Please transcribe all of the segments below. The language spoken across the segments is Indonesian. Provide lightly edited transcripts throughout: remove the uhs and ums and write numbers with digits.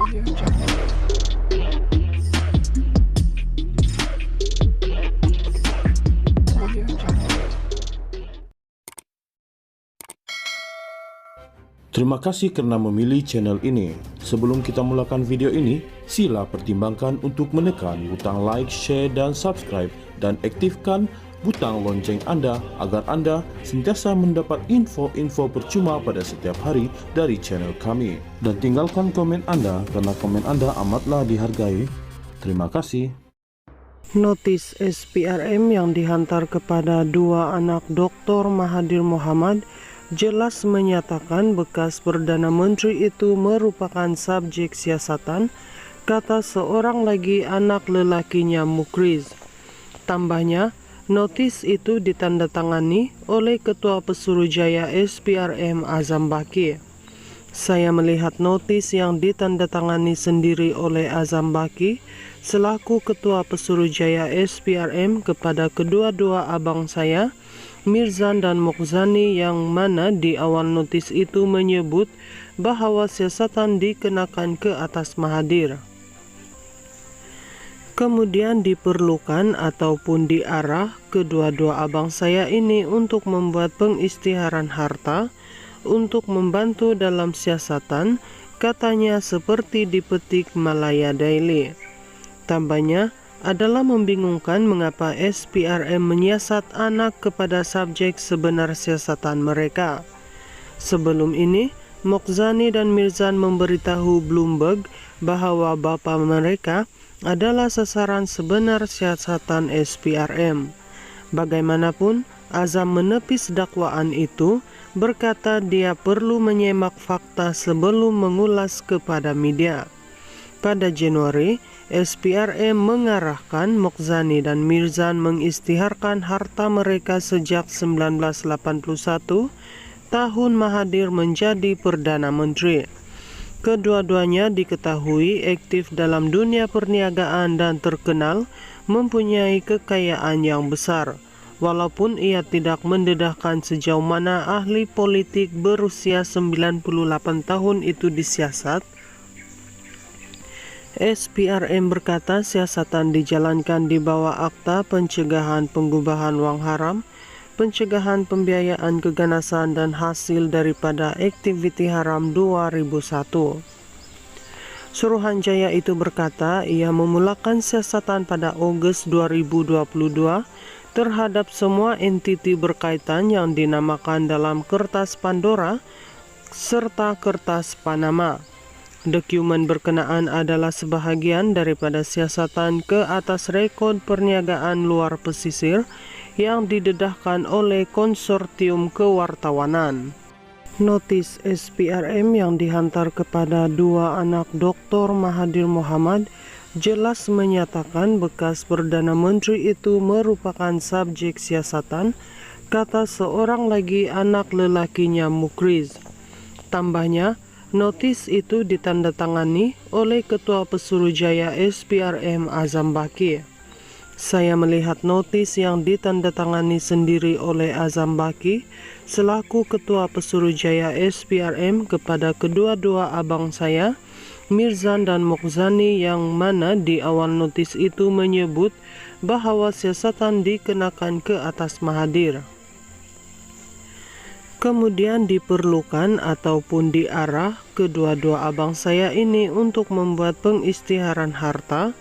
Terima kasih karena memilih channel ini. Sebelum kita mulakan video ini, sila pertimbangkan untuk menekan butang like, share, dan subscribe, dan aktifkan butang lonceng Anda agar Anda sentiasa mendapat info-info percuma pada setiap hari dari channel kami. Dan tinggalkan komen Anda karena komen Anda amatlah dihargai. Terima kasih. Notis SPRM yang dihantar kepada dua anak Dr. Mahathir Mohamad jelas menyatakan bekas Perdana Menteri itu merupakan subjek siasatan, kata seorang lagi anak lelakinya Mukriz. Tambahnya, notis itu ditandatangani oleh Ketua Pesuruhjaya SPRM Azam Baki. Saya melihat notis yang ditandatangani sendiri oleh Azam Baki selaku Ketua Pesuruhjaya SPRM kepada kedua-dua abang saya, Mirzan dan Mokzani, yang mana di awal notis itu menyebut bahwa siasatan dikenakan ke atas Mahathir. Kemudian diperlukan ataupun diarah kedua-dua abang saya ini untuk membuat pengisytiharan harta untuk membantu dalam siasatan, katanya seperti dipetik Malaya Daily. Tambahnya, adalah membingungkan mengapa SPRM menyiasat anak kepada subjek sebenar siasatan mereka. Sebelum ini, Mokzani dan Mirzan memberitahu Bloomberg bahwa bapa mereka adalah sasaran sebenar siasatan SPRM. Bagaimanapun, Azam menepis dakwaan itu, berkata dia perlu menyemak fakta sebelum mengulas kepada media. Pada Januari, SPRM mengarahkan Mokzani dan Mirzan mengisytiharkan harta mereka sejak 1981, tahun Mahathir menjadi Perdana Menteri. Kedua-duanya diketahui aktif dalam dunia perniagaan dan terkenal mempunyai kekayaan yang besar. Walaupun ia tidak mendedahkan sejauh mana ahli politik berusia 98 tahun itu disiasat, SPRM berkata siasatan dijalankan di bawah Akta Pencegahan Pengubahan Wang Haram, Pencegahan Pembiayaan Keganasan dan Hasil daripada Aktiviti Haram 2001. Suruhanjaya itu berkata ia memulakan siasatan pada Ogos 2022 terhadap semua entiti berkaitan yang dinamakan dalam Kertas Pandora serta Kertas Panama. Dokumen berkenaan adalah sebahagian daripada siasatan ke atas rekod perniagaan luar pesisir yang didedahkan oleh Konsortium Kewartawanan. Notis SPRM yang dihantar kepada dua anak Dr. Mahathir Mohamad jelas menyatakan bekas Perdana Menteri itu merupakan subjek siasatan, kata seorang lagi anak lelakinya Mukriz. Tambahnya, notis itu ditandatangani oleh Ketua Pesuruhjaya SPRM Azam Baki. Saya melihat notis yang ditandatangani sendiri oleh Azam Baki selaku Ketua Pesuruhjaya SPRM kepada kedua-dua abang saya, Mirzan dan Mokzani, yang mana di awal notis itu menyebut bahwa siasatan dikenakan ke atas Mahathir. Kemudian diperlukan ataupun diarah kedua-dua abang saya ini untuk membuat pengisytiharan harta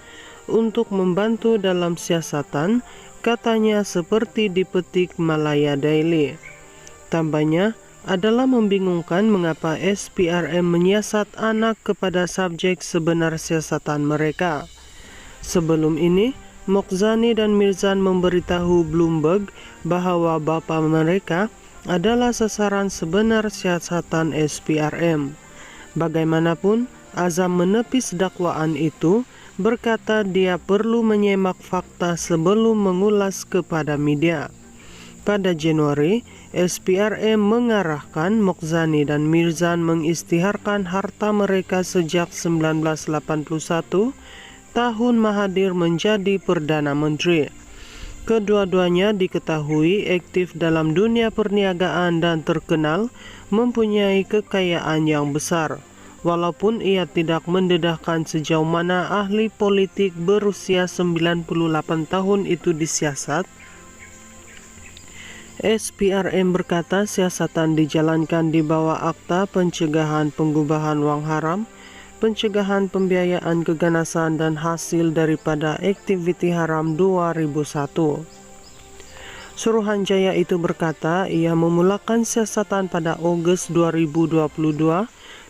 untuk membantu dalam siasatan, katanya seperti dipetik Malaya Daily. Tambahnya, adalah membingungkan mengapa SPRM menyiasat anak kepada subjek sebenar siasatan mereka. Sebelum ini, Mokzani dan Mirzan memberitahu Bloomberg bahwa bapa mereka adalah sasaran sebenar siasatan SPRM. Bagaimanapun, Azam menepis dakwaan itu, berkata dia perlu menyemak fakta sebelum mengulas kepada media. Pada Januari, SPRM mengarahkan Mokzani dan Mirzan mengisytiharkan harta mereka sejak 1981, tahun Mahathir menjadi Perdana Menteri. Kedua-duanya diketahui aktif dalam dunia perniagaan dan terkenal mempunyai kekayaan yang besar. walaupun ia tidak mendedahkan sejauh mana ahli politik berusia 98 tahun itu disiasat. SPRM berkata siasatan dijalankan di bawah Akta Pencegahan Pengubahan Wang Haram, Pencegahan Pembiayaan Keganasan dan Hasil daripada Aktiviti Haram 2001. Suruhanjaya itu berkata ia memulakan siasatan pada Ogos 2022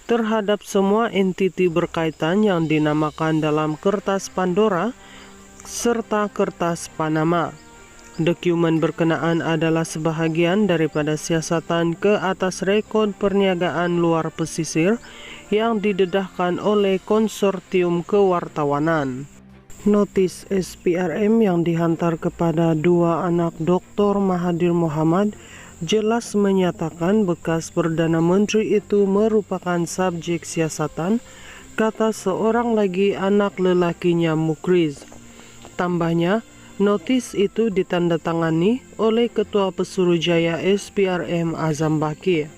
terhadap semua entiti berkaitan yang dinamakan dalam Kertas Pandora serta Kertas Panama. Dokumen berkenaan adalah sebahagian daripada siasatan ke atas rekod perniagaan luar pesisir yang didedahkan oleh Konsortium Kewartawanan. Notis SPRM yang dihantar kepada dua anak Dr. Mahathir Mohamad jelas menyatakan bekas Perdana Menteri itu merupakan subjek siasatan, kata seorang lagi anak lelakinya Mukriz. Tambahnya, notis itu ditandatangani oleh Ketua Pesuruhjaya SPRM Azam Baki.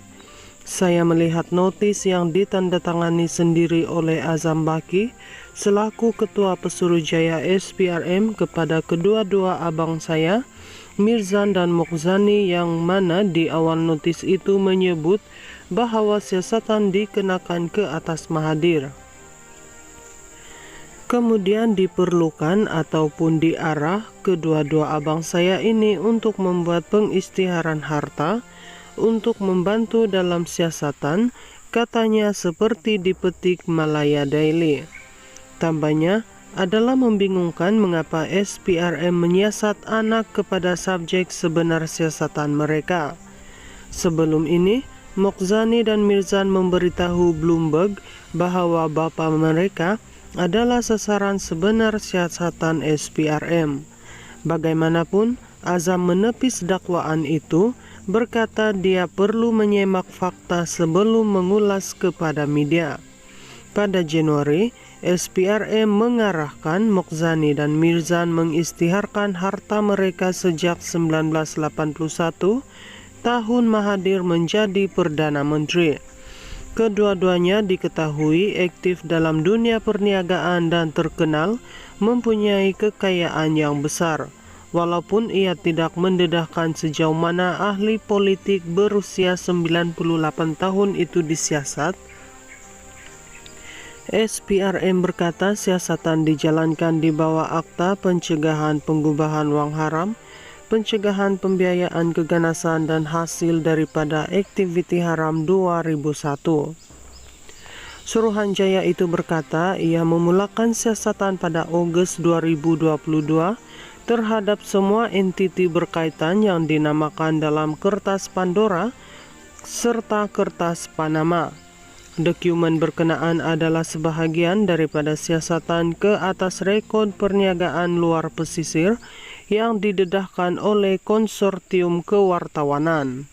Saya melihat notis yang ditandatangani sendiri oleh Azam Baki selaku Ketua Pesuruhjaya SPRM kepada kedua-dua abang saya, Mirzan dan Mokhzani, yang mana di awal notis itu menyebut bahawa siasatan dikenakan ke atas Mahathir. Kemudian diperlukan ataupun diarah kedua-dua abang saya ini untuk membuat pengisytiharan harta untuk membantu dalam siasatan, katanya seperti dipetik Malaya Daily. Tambahnya, adalah membingungkan mengapa SPRM menyiasat anak kepada subjek sebenar siasatan mereka. Sebelum ini, Mokhzani dan Mirzan memberitahu Bloomberg bahawa bapa mereka adalah sasaran sebenar siasatan SPRM. Bagaimanapun, Azam menepis dakwaan itu, berkata dia perlu menyemak fakta sebelum mengulas kepada media. Pada Januari, SPRM mengarahkan Mokhzani dan Mirzan mengisytiharkan harta mereka sejak 1981, tahun Mahathir menjadi Perdana Menteri. Kedua-duanya diketahui aktif dalam dunia perniagaan dan terkenal mempunyai kekayaan yang besar. Walaupun ia tidak mendedahkan sejauh mana ahli politik berusia 98 tahun itu disiasat, SPRM berkata siasatan dijalankan di bawah Akta Pencegahan Pengubahan Wang Haram, Pencegahan Pembiayaan Keganasan dan Hasil daripada Aktiviti Haram 2001. Suruhanjaya itu berkata ia memulakan siasatan pada Ogos 2022 terhadap semua entiti berkaitan yang dinamakan dalam Kertas Pandora serta Kertas Panama. Dokumen berkenaan adalah sebahagian daripada siasatan ke atas rekod perniagaan luar pesisir yang didedahkan oleh Konsortium Kewartawanan.